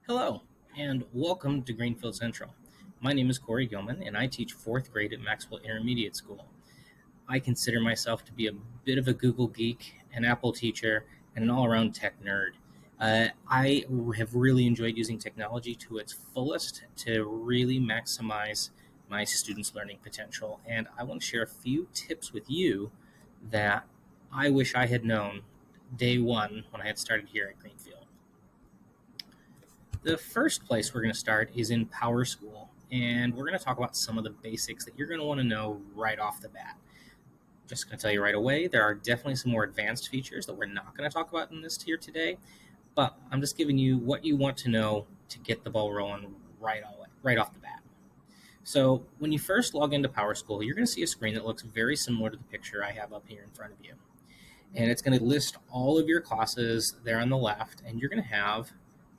Hello, and welcome to Greenfield Central. My name is Corey Gilman, and I teach fourth grade at Maxwell Intermediate School. I consider myself to be a bit of a Google geek, an Apple teacher, and an all around tech nerd. I have really enjoyed using technology to its fullest to really maximize my students' learning potential, and I want to share a few tips with you that I wish I had known day one when I had started here at Greenfield. The first place we're going to start is in Power School, and we're going to talk about some of the basics that you're going to want to know right off the bat. Just going to tell you right away, there are definitely some more advanced features that we're not going to talk about in this tier today, but I'm just giving you what you want to know to get the ball rolling right off the bat. So when you first log into Power School, you're going to see a screen that looks very similar to the picture I have up here in front of you. And it's going to list all of your classes there on the left, and you're going to have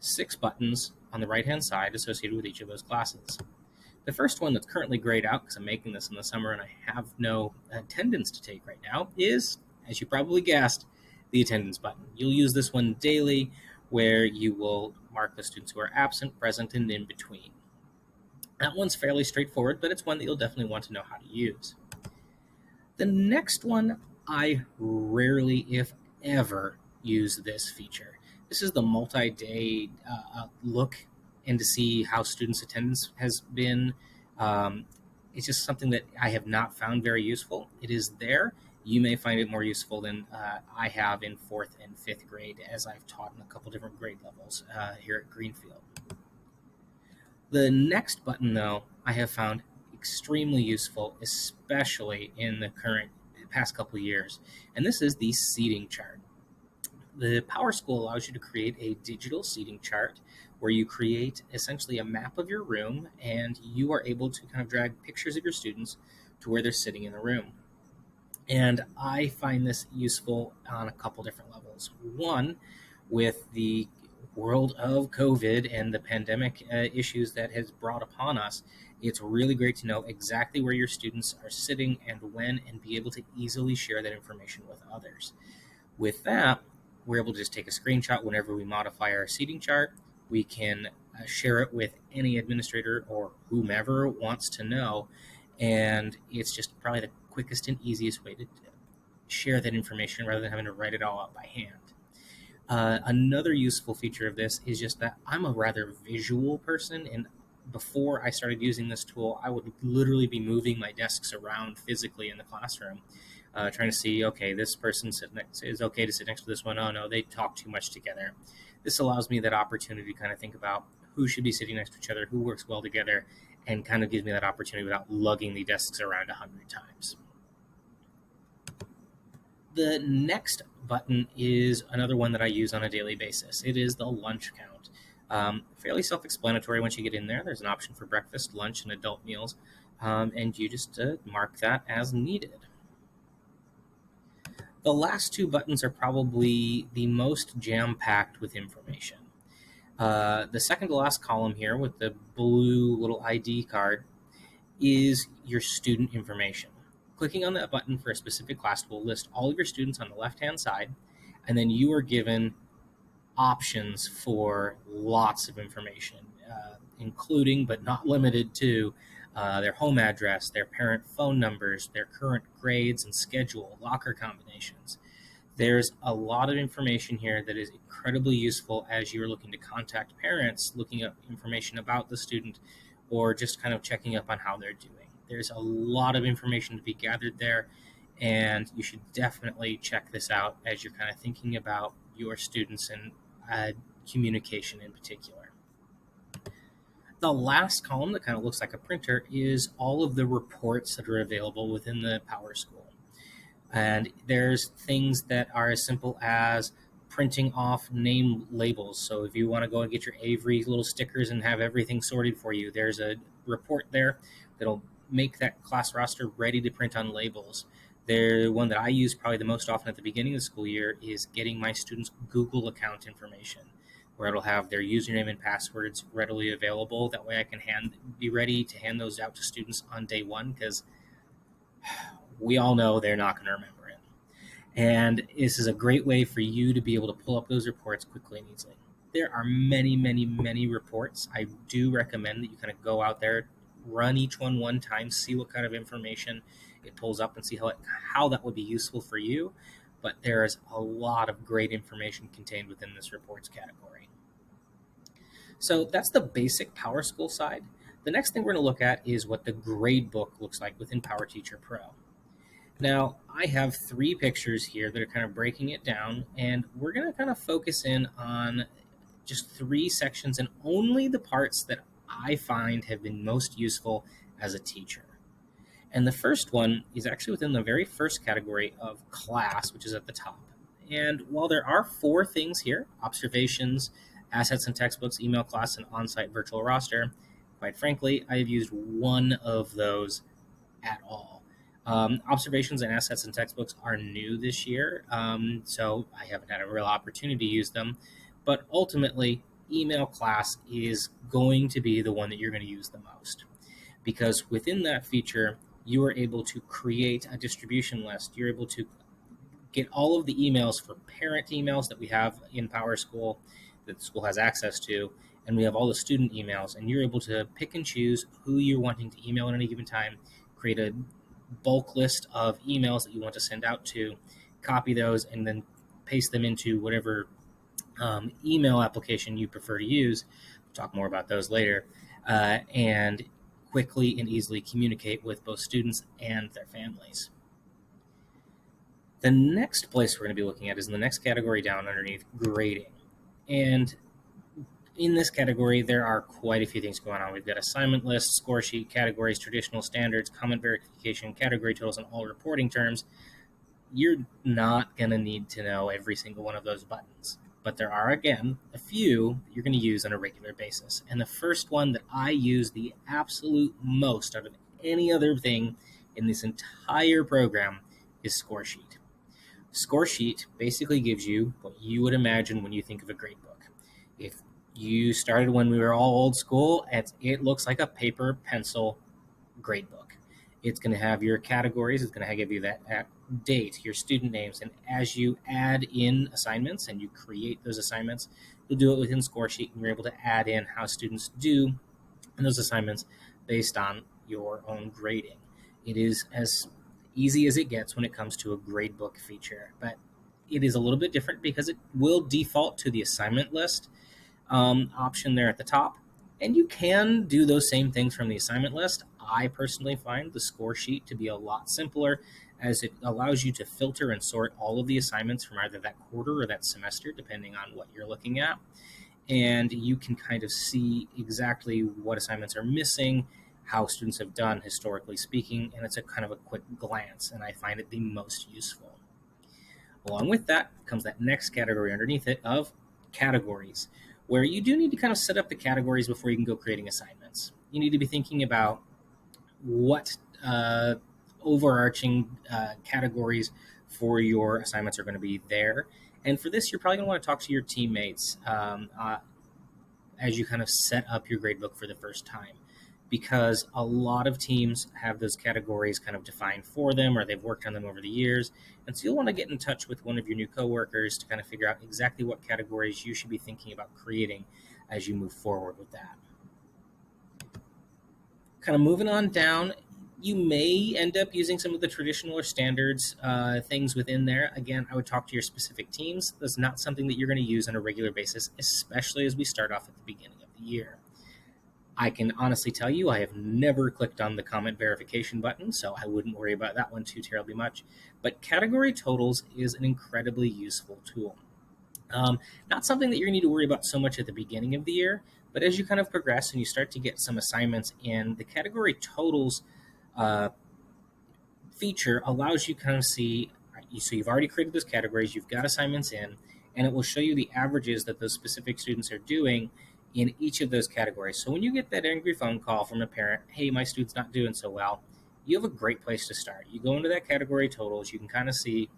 6 buttons on the right-hand side associated with each of those classes. The first one that's currently grayed out because I'm making this in the summer and I have no attendance to take right now is, as you probably guessed, the attendance button. You'll use this one daily where you will mark the students who are absent, present, and in between. That one's fairly straightforward, but it's one that you'll definitely want to know how to use. The next one, I rarely, if ever, use this feature. This is the multi-day look and to see how students' attendance has been. It's just something that I have not found very useful. It is there. You may find it more useful than I have in 4th and 5th grade, as I've taught in a couple different grade levels here at Greenfield. The next button, though, I have found extremely useful, especially in the past couple of years, and this is the seating chart. The Power School allows you to create a digital seating chart where you create essentially a map of your room, and you are able to kind of drag pictures of your students to where they're sitting in the room. And I find this useful on a couple different levels. One, with the world of COVID and the pandemic issues that has brought upon us, it's really great to know exactly where your students are sitting and when, and be able to easily share that information with others. With that, we're able to just take a screenshot whenever we modify our seating chart. We can share it with any administrator or whomever wants to know, and it's just probably the quickest and easiest way to share that information rather than having to write it all out by hand. Another useful feature of this is just that I'm a rather visual person, and before I started using this tool, I would literally be moving my desks around physically in the classroom, trying to see, okay, this person is okay to sit next to this one. Oh no, they talk too much together. This allows me that opportunity to kind of think about who should be sitting next to each other, who works well together, and kind of gives me that opportunity without lugging the desks around 100 times. The next button is another one that I use on a daily basis. It is the lunch count. Fairly self-explanatory once you get in there. There's an option for breakfast, lunch, and adult meals, and you just mark that as needed. The last 2 buttons are probably the most jam-packed with information. The second to last column here with the blue little ID card is your student information. Clicking on that button for a specific class will list all of your students on the left-hand side, and then you are given options for lots of information, including but not limited to their home address, their parent phone numbers, their current grades and schedule, locker combinations. There's a lot of information here that is incredibly useful as you're looking to contact parents, looking up information about the student, or just kind of checking up on how they're doing. There's a lot of information to be gathered there, and you should definitely check this out as you're kind of thinking about your students and communication in particular. The last column that kind of looks like a printer is all of the reports that are available within the Power School. And there's things that are as simple as printing off name labels. So if you want to go and get your Avery little stickers and have everything sorted for you, there's a report there that'll make that class roster ready to print on labels. The one that I use probably the most often at the beginning of the school year is getting my students' Google account information, where it'll have their username and passwords readily available. That way I can be ready to hand those out to students on day one, because we all know they're not going to remember it. And this is a great way for you to be able to pull up those reports quickly and easily. There are many, many, many reports. I do recommend that you kind of go out there, run each one time, see what kind of information it pulls up, and see how that would be useful for you. But there is a lot of great information contained within this reports category. So that's the basic Power School side. The next thing we're going to look at is what the grade book looks like within Power Teacher Pro. Now, I have 3 pictures here that are kind of breaking it down, and we're going to kind of focus in on just 3 sections and only the parts that I find have been most useful as a teacher. And the first one is actually within the very first category of class, which is at the top. And while there are 4 things here, observations, assets and textbooks, email class, and on-site virtual roster, quite frankly, I have used one of those at all. Observations and assets and textbooks are new this year, so I haven't had a real opportunity to use them. But ultimately, email class is going to be the one that you're going to use the most, because within that feature, you are able to create a distribution list. You're able to get all of the emails for parent emails that we have in Power School that the school has access to, and we have all the student emails, and you're able to pick and choose who you're wanting to email at any given time, create a bulk list of emails that you want to send out to, copy those, and then paste them into whatever email application you prefer to use. We'll talk more about those later, and quickly and easily communicate with both students and their families. The next place we're going to be looking at is in the next category down underneath, grading. And in this category, there are quite a few things going on. We've got assignment lists, score sheet, categories, traditional standards, comment verification, category totals, and all reporting terms. You're not going to need to know every single one of those buttons. But there are, again, a few that you're going to use on a regular basis. And the first one that I use the absolute most out of any other thing in this entire program is score sheet. Score sheet basically gives you what you would imagine when you think of a grade book. If you started when we were all old school, it looks like a paper pencil grade book. It's going to have your categories. It's going to give you that date, your student names, and as you add in assignments and you create those assignments, you'll do it within score sheet, and you're able to add in how students do in those assignments based on your own grading. It is as easy as it gets when it comes to a grade book feature, but it is a little bit different because it will default to the assignment list option there at the top, and you can do those same things from the assignment list. I personally find the score sheet to be a lot simpler, as it allows you to filter and sort all of the assignments from either that quarter or that semester, depending on what you're looking at. And you can kind of see exactly what assignments are missing, how students have done historically speaking, and it's a kind of a quick glance, and I find it the most useful. Along with that comes that next category underneath it of categories, where you do need to kind of set up the categories before you can go creating assignments. You need to be thinking about what overarching categories for your assignments are going to be there. And for this, you're probably going to want to talk to your teammates as you kind of set up your gradebook for the first time, because a lot of teams have those categories kind of defined for them, or they've worked on them over the years. And so you'll want to get in touch with one of your new coworkers to kind of figure out exactly what categories you should be thinking about creating as you move forward with that. Kind of moving on down, you may end up using some of the traditional or standards things within there. Again, I would talk to your specific teams. That's not something that you're going to use on a regular basis, especially as we start off at the beginning of the year. I can honestly tell you I have never clicked on the comment verification button, so I wouldn't worry about that one too terribly much. But category totals is an incredibly useful tool. Not something that you're going to need to worry about so much at the beginning of the year, but as you kind of progress and you start to get some assignments in, the category totals feature allows you to kind of see, so you've already created those categories, you've got assignments in, and it will show you the averages that those specific students are doing in each of those categories. So when you get that angry phone call from a parent, hey, my student's not doing so well, you have a great place to start. You go into that category totals, you can kind of see,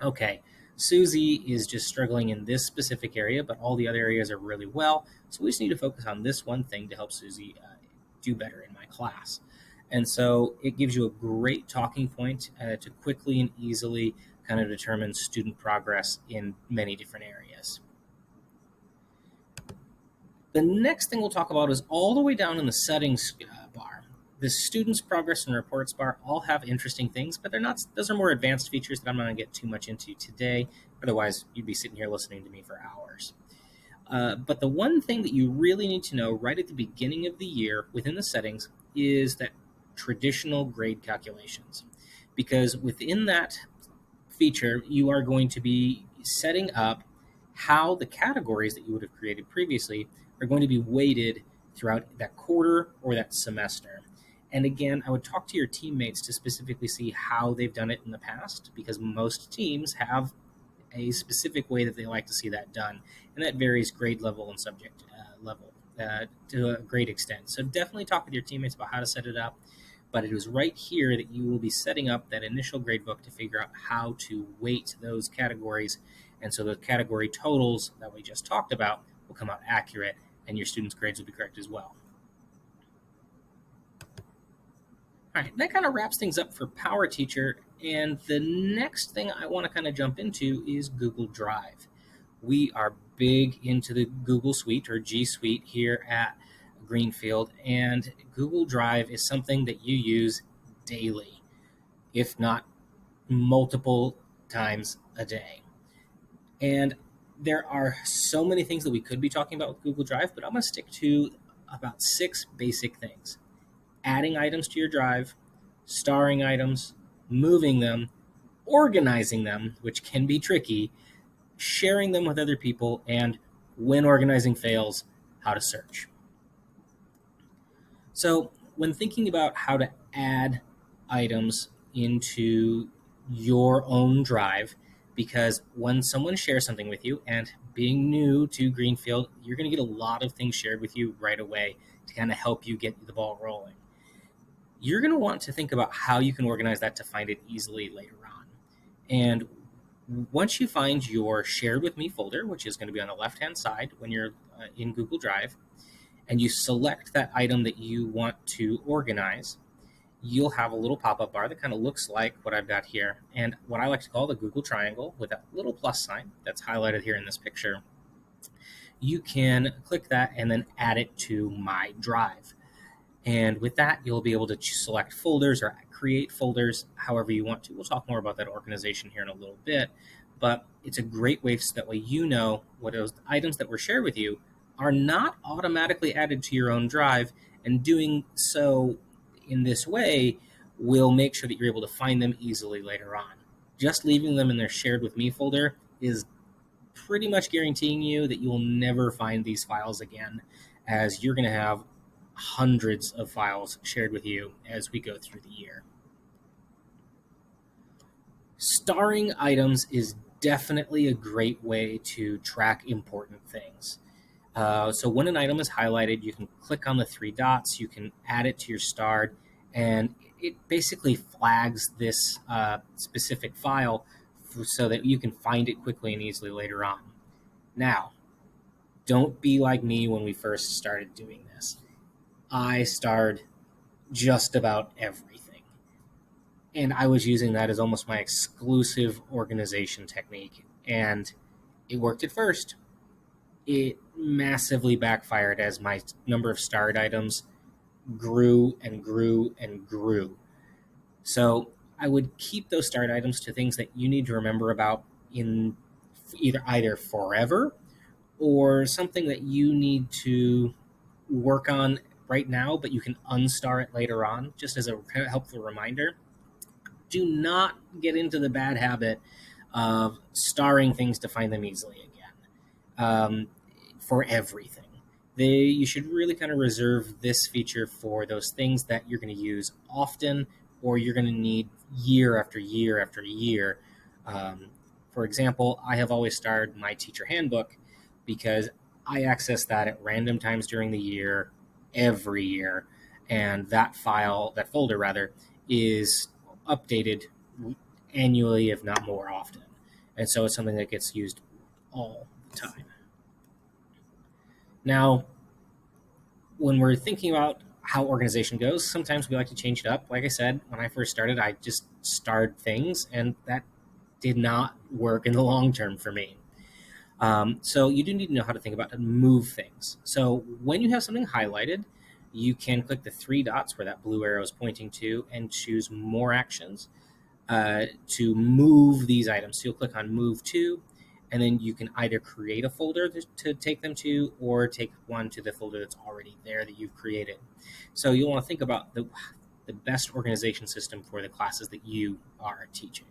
okay, Susie is just struggling in this specific area, but all the other areas are really well. So we just need to focus on this one thing to help Susie do better in my class. And so it gives you a great talking point to quickly and easily kind of determine student progress in many different areas. The next thing we'll talk about is all the way down in the settings bar. The students' progress and reports bar all have interesting things, but they're not. Those are more advanced features that I'm not going to get too much into today. Otherwise, you'd be sitting here listening to me for hours. But the one thing that you really need to know right at the beginning of the year within the settings is that traditional grade calculations. Because within that feature, you are going to be setting up how the categories that you would have created previously are going to be weighted throughout that quarter or that semester. And again, I would talk to your teammates to specifically see how they've done it in the past, because most teams have a specific way that they like to see that done, and that varies grade level and subject level to a great extent. So definitely talk with your teammates about how to set it up. But it is right here that you will be setting up that initial gradebook to figure out how to weight those categories, and so the category totals that we just talked about will come out accurate, and your students' grades will be correct as well. All right, that kind of wraps things up for Power Teacher. And the next thing I want to kind of jump into is Google Drive. We are big into the Google Suite or G Suite here at Greenfield, and Google Drive is something that you use daily, if not multiple times a day. And there are so many things that we could be talking about with Google Drive, but I'm going to stick to about 6 basic things: adding items to your drive, starring items, moving them, organizing them, which can be tricky, sharing them with other people, and when organizing fails, how to search. So, when thinking about how to add items into your own drive, because when someone shares something with you, and being new to Greenfield, you're going to get a lot of things shared with you right away to kind of help you get the ball rolling. You're going to want to think about how you can organize that to find it easily later on. And once you find your shared with me folder, which is going to be on the left hand side when you're in Google Drive, and you select that item that you want to organize, you'll have a little pop-up bar that kind of looks like what I've got here, and what I like to call the Google triangle with that little plus sign that's highlighted here in this picture. You can click that and then add it to My Drive. And with that, you'll be able to select folders or create folders however you want to. We'll talk more about that organization here in a little bit, but it's a great way so that way you know what those items that were shared with you are not automatically added to your own drive, and doing so in this way will make sure that you're able to find them easily later on. Just leaving them in their shared with me folder is pretty much guaranteeing you that you will never find these files again, as you're going to have hundreds of files shared with you as we go through the year. Starring items is definitely a great way to track important things. So when an item is highlighted, you can click on the 3 dots, you can add it to your starred, and it basically flags this specific file so that you can find it quickly and easily later on. Now, don't be like me when we first started doing this. I starred just about everything, and I was using that as almost my exclusive organization technique, and it worked at first. It massively backfired as my number of starred items grew and grew and grew. So I would keep those starred items to things that you need to remember about in either forever or something that you need to work on right now, but you can unstar it later on, just as a helpful reminder. Do not get into the bad habit of starring things to find them easily again for everything. You should really kind of reserve this feature for those things that you're going to use often or you're going to need year after year after year. For example, I have always starred my teacher handbook because I access that at random times during the year, every year, and that folder rather, is updated annually, if not more often. And so it's something that gets used all the time. Now, when we're thinking about how organization goes, sometimes we like to change it up. Like I said, when I first started, I just starred things, and that did not work in the long term for me. So you do need to know how to think about to move things. So when you have something highlighted, you can click the three dots where that blue arrow is pointing to and choose more actions to move these items. So you'll click on move to, and then you can either create a folder to take them to, or take one to the folder that's already there that you've created. So you'll want to think about the best organization system for the classes that you are teaching.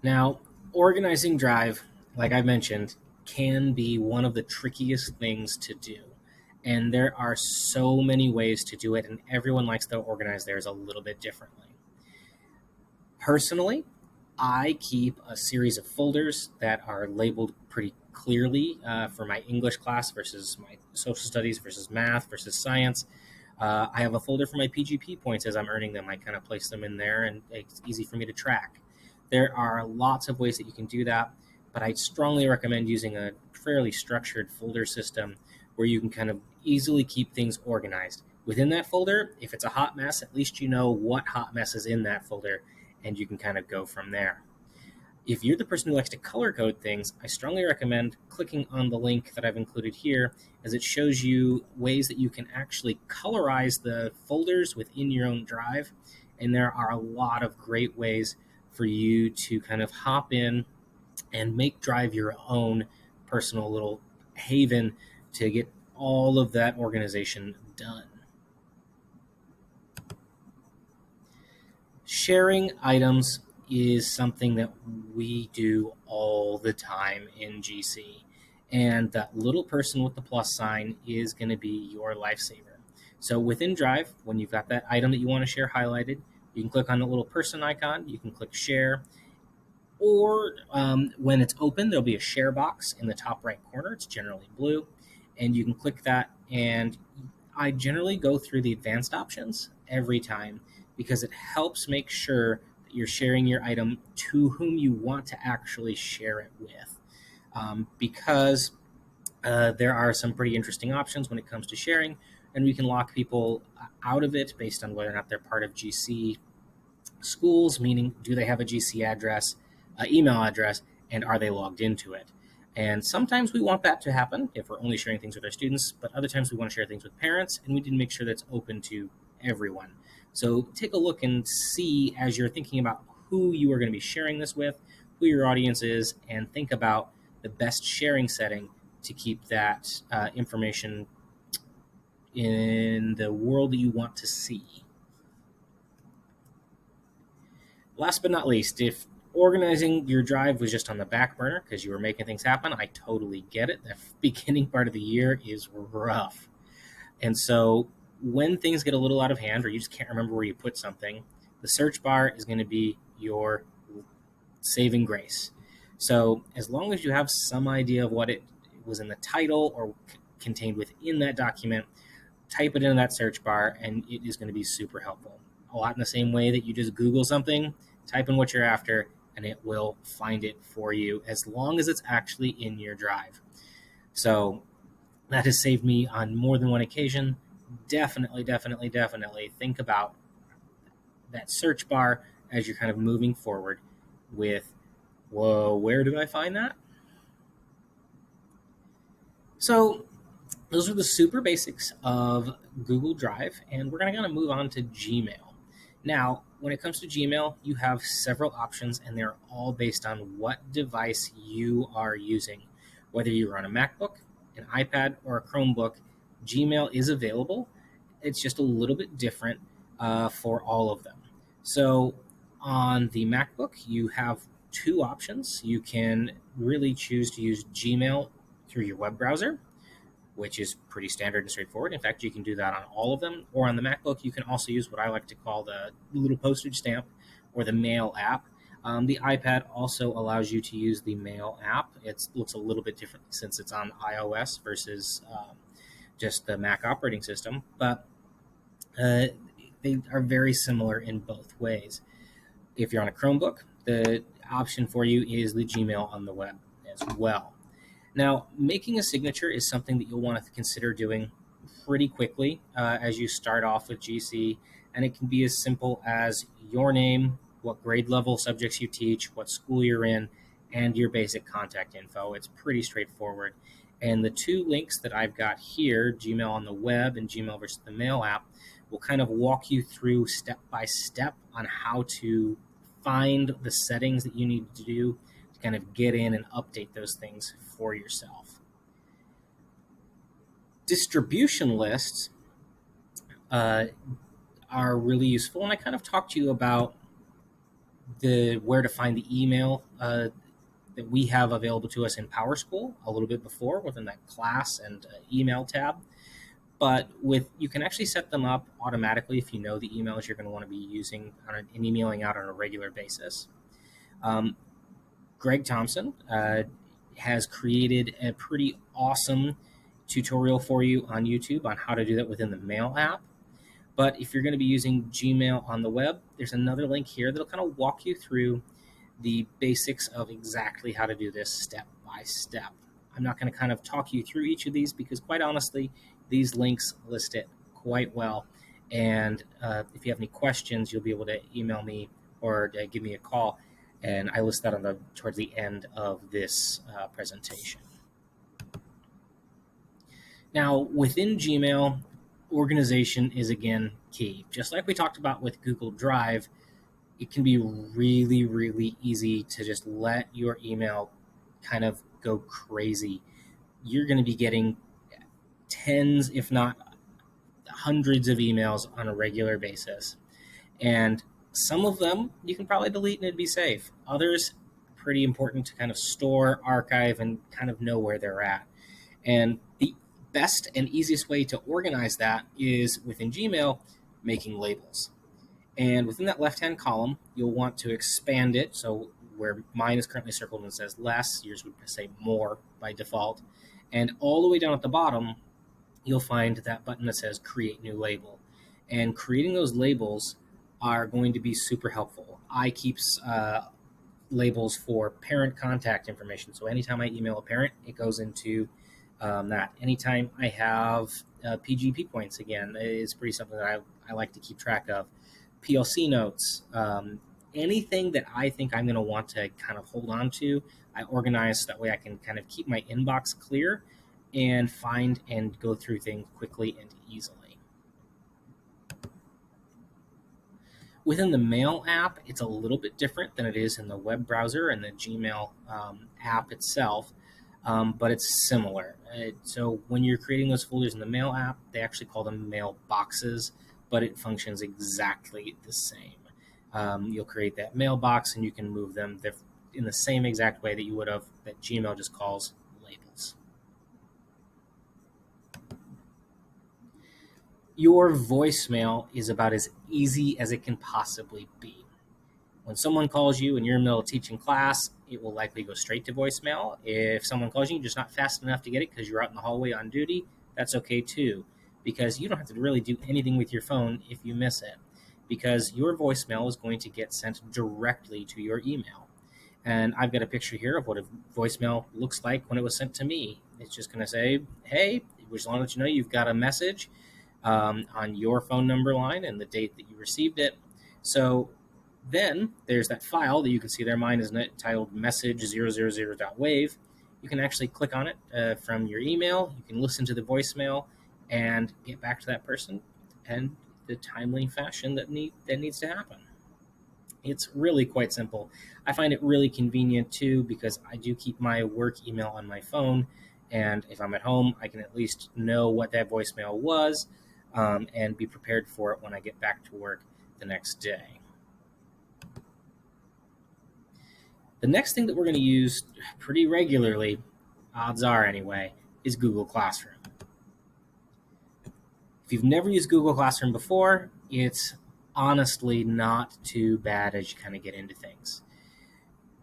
Now, organizing Drive, like I mentioned, can be one of the trickiest things to do. And there are so many ways to do it, and everyone likes to organize theirs a little bit differently. Personally, I keep a series of folders that are labeled pretty clearly for my English class versus my social studies versus math versus science. I have a folder for my PGP points as I'm earning them. I kind of place them in there, and it's easy for me to track. There are lots of ways that you can do that, but I strongly recommend using a fairly structured folder system where you can kind of easily keep things organized. Within that folder, if it's a hot mess, at least you know what hot mess is in that folder, and you can kind of go from there. If you're the person who likes to color code things, I strongly recommend clicking on the link that I've included here, as it shows you ways that you can actually colorize the folders within your own drive. And there are a lot of great ways for you to kind of hop in and make Drive your own personal little haven to get all of that organization done. Sharing items is something that we do all the time in GC. And that little person with the plus sign is going to be your lifesaver. So within Drive, when you've got that item that you want to share highlighted, you can click on the little person icon, you can click share, or when it's open, there'll be a share box in the top right corner. It's generally blue, and you can click that. And I generally go through the advanced options every time because it helps make sure that you're sharing your item to whom you want to actually share it with. Because there are some pretty interesting options when it comes to sharing, and we can lock people out of it based on whether or not they're part of GC schools, meaning do they have a GC address, email address, and are they logged into it? And sometimes we want that to happen if we're only sharing things with our students, but other times we want to share things with parents, and we need to make sure that's open to everyone. So take a look and see, as you're thinking about who you are going to be sharing this with, who your audience is, and think about the best sharing setting to keep that information in the world that you want to see. Last but not least, if organizing your drive was just on the back burner because you were making things happen, I totally get it. The beginning part of the year is rough. And so when things get a little out of hand or you just can't remember where you put something, the search bar is going to be your saving grace. So as long as you have some idea of what it was in the title or contained within that document, type it into that search bar and it is going to be super helpful. A lot in the same way that you just Google something, type in what you're after, and it will find it for you as long as it's actually in your drive. So that has saved me on more than one occasion. Definitely think about that search bar as you're kind of moving forward with, whoa, where did I find that? So those are the super basics of Google Drive, and we're going to move on to Gmail. Now, when it comes to Gmail, you have several options, and they're all based on what device you are using. Whether you're on a MacBook, an iPad, or a Chromebook, Gmail is available. It's just a little bit different for all of them. So on the MacBook, you have two options. You can really choose to use Gmail through your web browser, which is pretty standard and straightforward. In fact, you can do that on all of them. Or on the MacBook, you can also use what I like to call the little postage stamp or the Mail app. The iPad also allows you to use the Mail app. It looks a little bit different since it's on iOS versus just the Mac operating system, but they are very similar in both ways. If you're on a Chromebook, the option for you is the Gmail on the web as well. Now, making a signature is something that you'll want to consider doing pretty quickly as you start off with GC, and it can be as simple as your name, what grade level subjects you teach, what school you're in, and your basic contact info. It's pretty straightforward. And the two links that I've got here, Gmail on the web and Gmail versus the mail app, will kind of walk you through step by step on how to find the settings that you need to do to kind of get in and update those things for yourself. Distribution lists are really useful, and I kind of talked to you about where to find the email that we have available to us in PowerSchool a little bit before within that class and email tab. But you can actually set them up automatically if you know the emails you're going to want to be using and emailing out on a regular basis. Greg Thompson has created a pretty awesome tutorial for you on YouTube on how to do that within the Mail app. But if you're going to be using Gmail on the web, there's another link here that'll kind of walk you through the basics of exactly how to do this step by step. I'm not going to kind of talk you through each of these because, quite honestly, these links list it quite well. And if you have any questions, you'll be able to email me or give me a call, and I list that towards the end of this presentation. Now, within Gmail, organization is again key. Just like we talked about with Google Drive, it can be really, really easy to just let your email kind of go crazy. You're going to be getting tens, if not hundreds of emails on a regular basis. And some of them you can probably delete and it'd be safe. Others, pretty important to kind of store, archive, and kind of know where they're at. And the best and easiest way to organize that is within Gmail, making labels. And within that left-hand column, you'll want to expand it. So where mine is currently circled and says less, yours would say more by default. And all the way down at the bottom, you'll find that button that says create new label. And creating those labels are going to be super helpful. I keep labels for parent contact information. So anytime I email a parent, it goes into that. Anytime I have PGP points, again, it's pretty something that I like to keep track of. PLC notes, anything that I think I'm going to want to kind of hold on to, I organize so that way I can kind of keep my inbox clear and find and go through things quickly and easily. Within the Mail app, it's a little bit different than it is in the web browser and the Gmail app itself, but it's similar. So when you're creating those folders in the Mail app, they actually call them mail boxes, but it functions exactly the same. You'll create that mailbox and you can move them in the same exact way that you would have that Gmail just calls labels. Your voicemail is about as easy as it can possibly be. When someone calls you and you're in the middle of teaching class, it will likely go straight to voicemail. If someone calls you and you're just not fast enough to get it because you're out in the hallway on duty, that's okay too, because you don't have to really do anything with your phone if you miss it, because your voicemail is going to get sent directly to your email. And I've got a picture here of what a voicemail looks like when it was sent to me. It's just going to say, hey, we just want to let you know you've got a message on your phone number line and the date that you received it. So then there's that file that you can see there. Mine is titled message000.wave. You can actually click on it from your email. You can listen to the voicemail and get back to that person in the timely fashion that needs to happen. It's really quite simple. I find it really convenient too because I do keep my work email on my phone, and if I'm at home, I can at least know what that voicemail was and be prepared for it when I get back to work the next day. The next thing that we're going to use pretty regularly, odds are anyway, is Google Classroom. If you've never used Google Classroom before, it's honestly not too bad as you kind of get into things.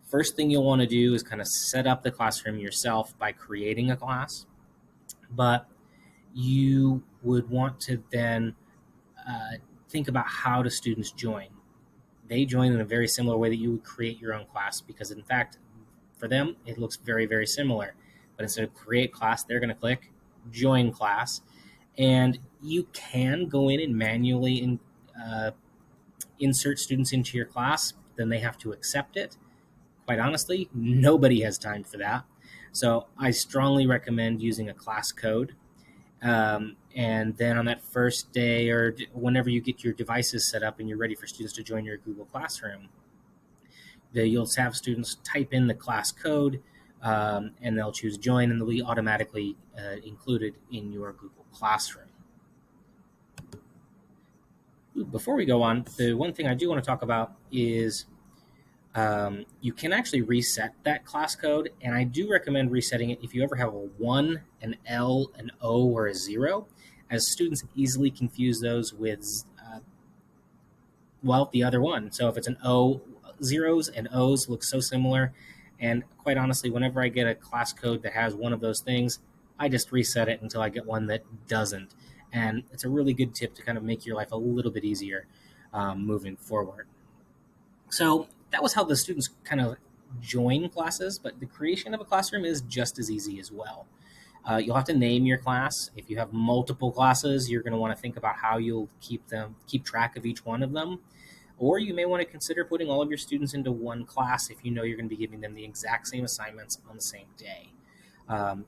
First thing you'll want to do is kind of set up the classroom yourself by creating a class, but you would want to then think about how do students join. They join in a very similar way that you would create your own class, because in fact, for them, it looks very, very similar. But instead of create class, they're going to click join class. And you can go in and manually insert students into your class. Then they have to accept it. quite honestly, nobody has time for that. So I strongly recommend using a class code. And then on that first day or whenever you get your devices set up and you're ready for students to join your Google Classroom, you'll have students type in the class code, and they'll choose join, and they'll be automatically included in your Google Classroom. Before we go on, the one thing I do want to talk about is you can actually reset that class code, and I do recommend resetting it if you ever have a 1, an L, an O, or a 0, as students easily confuse those with, the other one. So if it's an O, zeros and O's look so similar, and quite honestly, whenever I get a class code that has one of those things, I just reset it until I get one that doesn't. And it's a really good tip to kind of make your life a little bit easier moving forward. So that was how the students kind of join classes, but the creation of a classroom is just as easy as well. You'll have to name your class. If you have multiple classes, you're going to want to think about how you'll keep track of each one of them. Or you may want to consider putting all of your students into one class if you know you're going to be giving them the exact same assignments on the same day.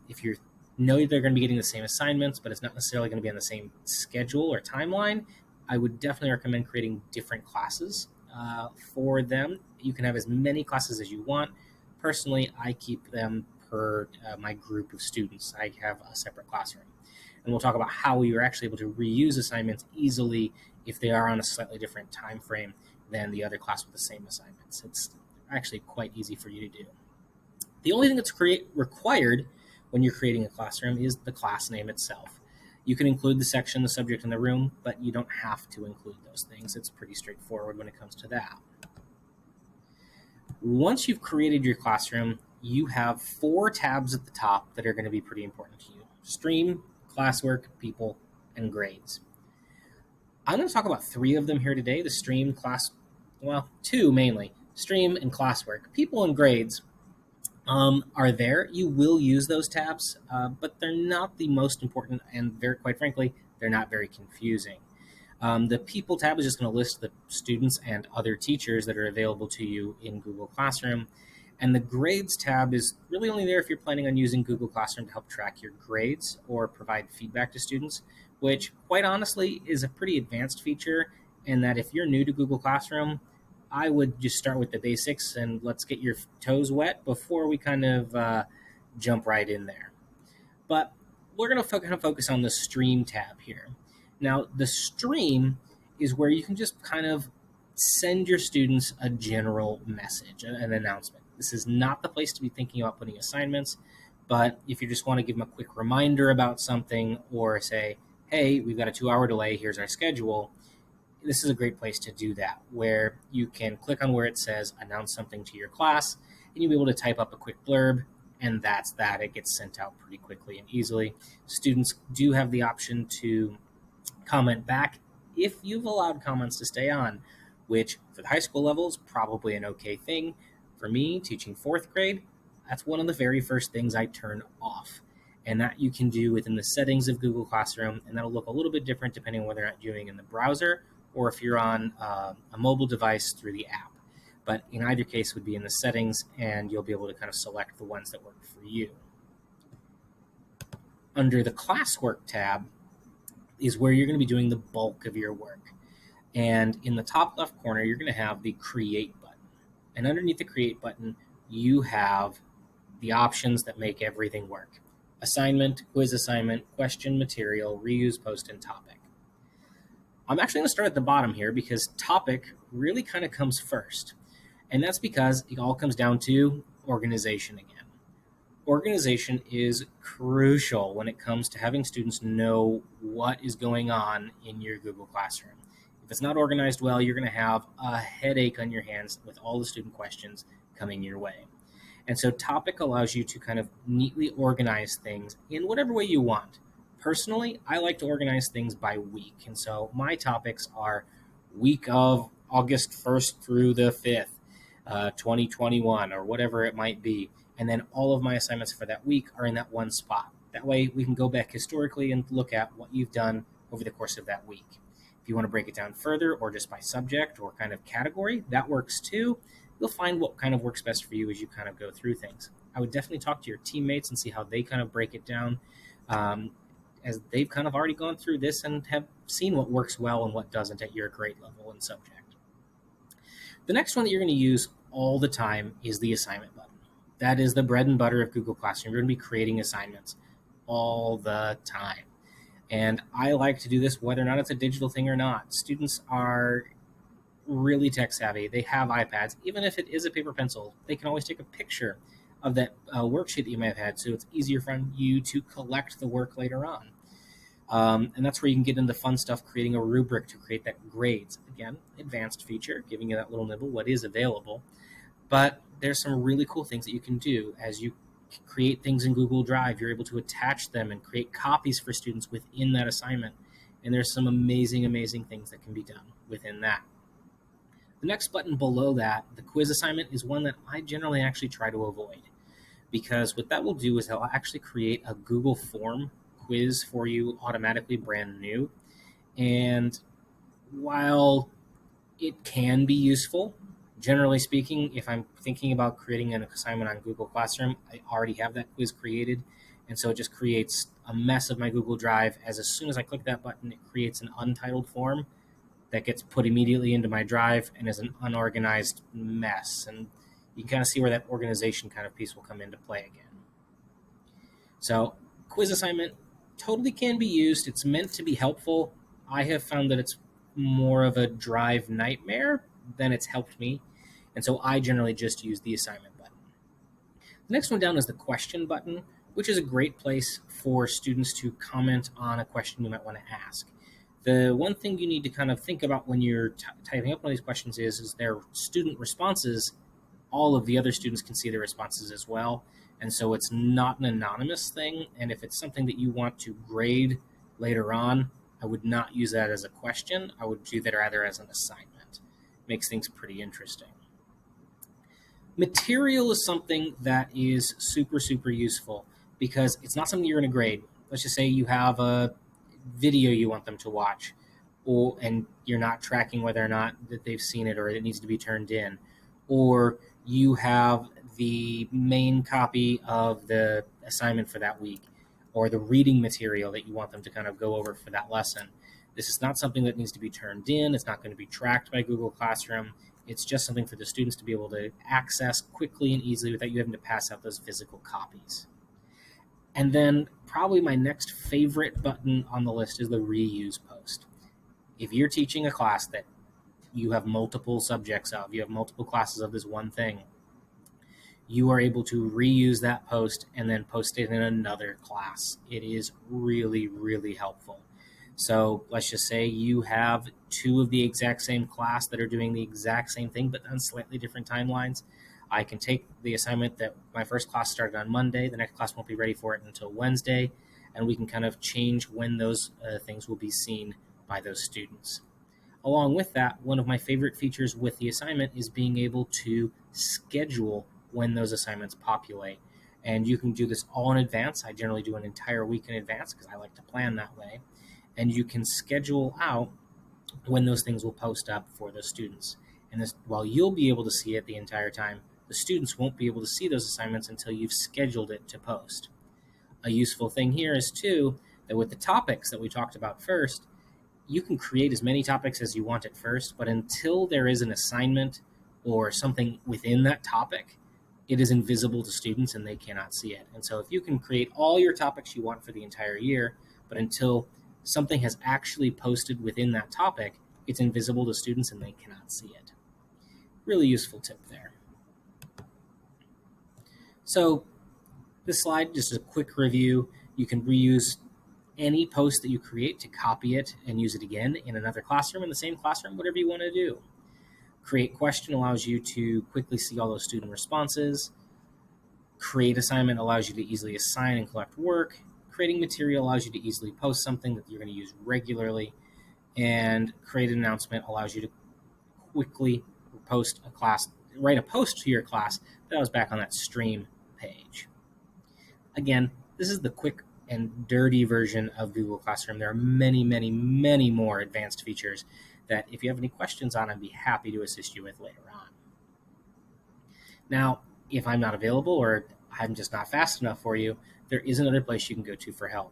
If you know they're going to be getting the same assignments, but it's not necessarily going to be on the same schedule or timeline, I would definitely recommend creating different classes for them. You can have as many classes as you want. Personally, I keep them per my group of students. I have a separate classroom. And we'll talk about how you're actually able to reuse assignments easily if they are on a slightly different time frame than the other class with the same assignments. It's actually quite easy for you to do. The only thing that's required when you're creating a classroom is the class name itself. You can include the section, the subject, and the room, but you don't have to include those things. It's pretty straightforward when it comes to that. Once you've created your classroom, you have 4 tabs at the top that are going to be pretty important to you: Stream, Classwork, People, and Grades. I'm going to talk about 3 of them here today: the Stream, 2 mainly: Stream and Classwork. People and Grades are there. You will use those tabs, but they're not the most important, and quite frankly, they're not very confusing. The People tab is just going to list the students and other teachers that are available to you in Google Classroom. And the Grades tab is really only there if you're planning on using Google Classroom to help track your grades or provide feedback to students, which quite honestly is a pretty advanced feature, in that if you're new to Google Classroom, I would just start with the basics and let's get your toes wet before we kind of jump right in there. But we're going to kind of focus on the Stream tab here. Now, the Stream is where you can just kind of send your students a general message, an announcement. This is not the place to be thinking about putting assignments, but if you just want to give them a quick reminder about something, or say, hey, we've got a 2-hour delay, here's our schedule, this is a great place to do that, where you can click on where it says announce something to your class, and you'll be able to type up a quick blurb, and that's that. It gets sent out pretty quickly and easily. Students do have the option to comment back if you've allowed comments to stay on, which for the high school level is probably an okay thing. For me, teaching 4th grade, that's one of the very first things I turn off. And that you can do within the settings of Google Classroom, and that'll look a little bit different depending on whether or not you're doing it in the browser or if you're on a mobile device through the app. But in either case would be in the settings, and you'll be able to kind of select the ones that work for you. Under the Classwork tab is where you're going to be doing the bulk of your work. And in the top left corner, you're going to have the Create button. And underneath the Create button, you have the options that make everything work: assignment, quiz assignment, question, material, reuse, post, and topic. I'm actually going to start at the bottom here because topic really kind of comes first. And that's because it all comes down to organization again. Organization is crucial when it comes to having students know what is going on in your Google Classroom. If it's not organized well, you're going to have a headache on your hands with all the student questions coming your way. And so topic allows you to kind of neatly organize things in whatever way you want. Personally, I like to organize things by week. And so my topics are week of August 1st through the 5th, 2021, or whatever it might be. And then all of my assignments for that week are in that one spot. That way we can go back historically and look at what you've done over the course of that week. If you want to break it down further, or just by subject or kind of category, that works too. you'll find what kind of works best for you as you kind of go through things. I would definitely talk to your teammates and see how they kind of break it down, um, as they've kind of already gone through this and have seen what works well and what doesn't at your grade level and subject. The next one that you're going to use all the time is the assignment button. That is the bread and butter of Google Classroom. You're going to be creating assignments all the time. And I like to do this whether or not it's a digital thing or not. Students are really tech savvy. They have iPads. Even if it is a paper pencil, they can always take a picture of that worksheet that you may have had, so it's easier for you to collect the work later on. And that's where you can get into fun stuff, creating a rubric to create that grades. Again, advanced feature, giving you that little nibble, what is available. But there's some really cool things that you can do as you create things in Google Drive. You're able to attach them and create copies for students within that assignment. And there's some amazing, amazing things that can be done within that. The next button below that, the quiz assignment, is one that I generally actually try to avoid, because what that will do is it'll actually create a Google form quiz for you automatically, brand new. And while it can be useful, generally speaking, if I'm thinking about creating an assignment on Google Classroom, I already have that quiz created. And so it just creates a mess of my Google Drive, as soon as I click that button, it creates an untitled form that gets put immediately into my drive and is an unorganized mess. And you can kind of see where that organization kind of piece will come into play again. So quiz assignment totally can be used. It's meant to be helpful. I have found that it's more of a drive nightmare than it's helped me. And so I generally just use the assignment button. The next one down is the question button, which is a great place for students to comment on a question you might want to ask. The one thing you need to kind of think about when you're typing up one of these questions is their student responses. All of the other students can see their responses as well. And so it's not an anonymous thing. And if it's something that you want to grade later on, I would not use that as a question. I would do that rather as an assignment. Makes things pretty interesting. Material is something that is super, super useful because it's not something you're going to grade. Let's just say you have a video you want them to watch, and you're not tracking whether or not that they've seen it or it needs to be turned in, or you have the main copy of the assignment for that week or the reading material that you want them to kind of go over for that lesson. This is not something that needs to be turned in. It's not going to be tracked by Google Classroom. It's just something for the students to be able to access quickly and easily without you having to pass out those physical copies. And then probably my next favorite button on the list is the reuse post. If you're teaching a class that you have multiple subjects of, you have multiple classes of this one thing, you are able to reuse that post and then post it in another class. It is really, really helpful. So let's just say you have two of the exact same class that are doing the exact same thing, but on slightly different timelines. I can take the assignment that my first class started on Monday, the next class won't be ready for it until Wednesday, and we can kind of change when those things will be seen by those students. Along with that, one of my favorite features with the assignment is being able to schedule when those assignments populate. And you can do this all in advance. I generally do an entire week in advance because I like to plan that way. And you can schedule out when those things will post up for those students. And this, while you'll be able to see it the entire time, the students won't be able to see those assignments until you've scheduled it to post. A useful thing here is, too, that with the topics that we talked about first, you can create as many topics as you want at first, but until there is an assignment or something within that topic, it is invisible to students and they cannot see it. And so if you can create all your topics you want for the entire year, but until something has actually posted within that topic, it's invisible to students and they cannot see it. Really useful tip there. So this slide, just a quick review. You can reuse any post that you create to copy it and use it again in another classroom, in the same classroom, whatever you want to do. Create question allows you to quickly see all those student responses. Create assignment allows you to easily assign and collect work. Creating material allows you to easily post something that you're going to use regularly. And create an announcement allows you to quickly post a class, write a post to your class that was back on that stream page. Again, this is the quick and dirty version of Google Classroom. There are many, many, many more advanced features that if you have any questions on, I'd be happy to assist you with later on. Now, if I'm not available or I'm just not fast enough for you, there is another place you can go to for help.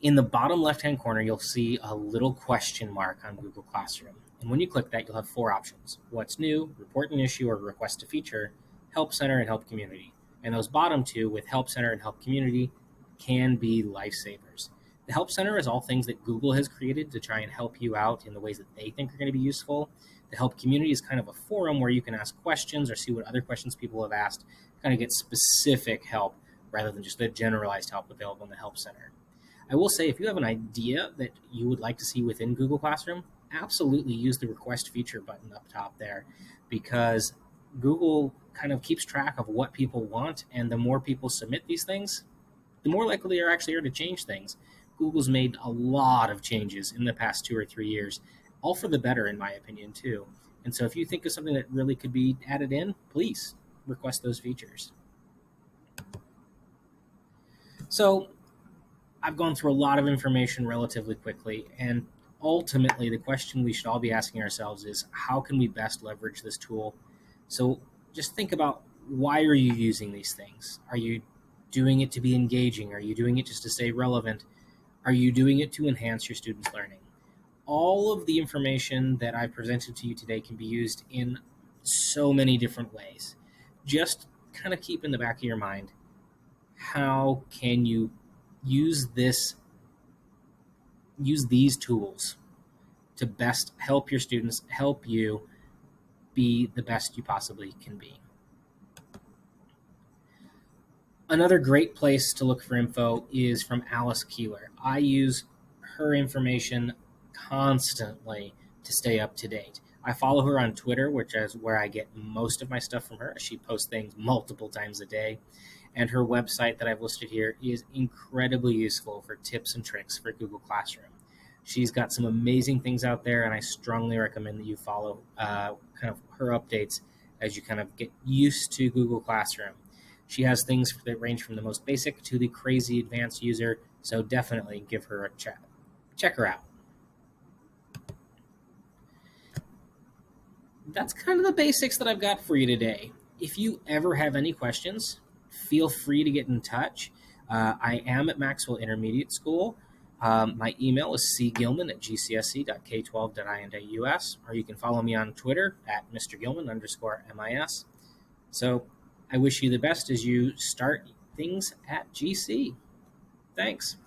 In the bottom left-hand corner, you'll see a little question mark on Google Classroom. And when you click that, you'll have four options: What's New, Report an Issue or Request a Feature, Help Center, and Help Community. And those bottom two, with Help Center and Help Community, can be lifesavers. The Help Center is all things that Google has created to try and help you out in the ways that they think are going to be useful. The Help Community is kind of a forum where you can ask questions or see what other questions people have asked, kind of get specific help rather than just the generalized help available in the Help Center. I will say, if you have an idea that you would like to see within Google Classroom, absolutely use the request feature button up top there, because Google kind of keeps track of what people want, and the more people submit these things, the more likely they are actually to change things. Google's made a lot of changes in the past 2 or 3 years, all for the better, in my opinion, too. And so if you think of something that really could be added in, please request those features. So I've gone through a lot of information relatively quickly, and ultimately the question we should all be asking ourselves is, how can we best leverage this tool? So just think about, why are you using these things? Are you doing it to be engaging? Are you doing it just to stay relevant? Are you doing it to enhance your students' learning? All of the information that I presented to you today can be used in so many different ways. Just kind of keep in the back of your mind, how can you use these tools to best help your students, help you be the best you possibly can be. Another great place to look for info is from Alice Keeler. I use her information constantly to stay up to date. I follow her on Twitter, which is where I get most of my stuff from her. She posts things multiple times a day. And her website that I've listed here is incredibly useful for tips and tricks for Google Classroom. She's got some amazing things out there, and I strongly recommend that you follow kind of her updates as you kind of get used to Google Classroom. She has things that range from the most basic to the crazy advanced user, so definitely give her a check. Check her out. That's kind of the basics that I've got for you today. If you ever have any questions, feel free to get in touch. I am at Maxwell Intermediate School. My email is cgilman@gcsc.k12.in.us, or you can follow me on Twitter at mrgilman_MIS. So I wish you the best as you start things at GC. Thanks.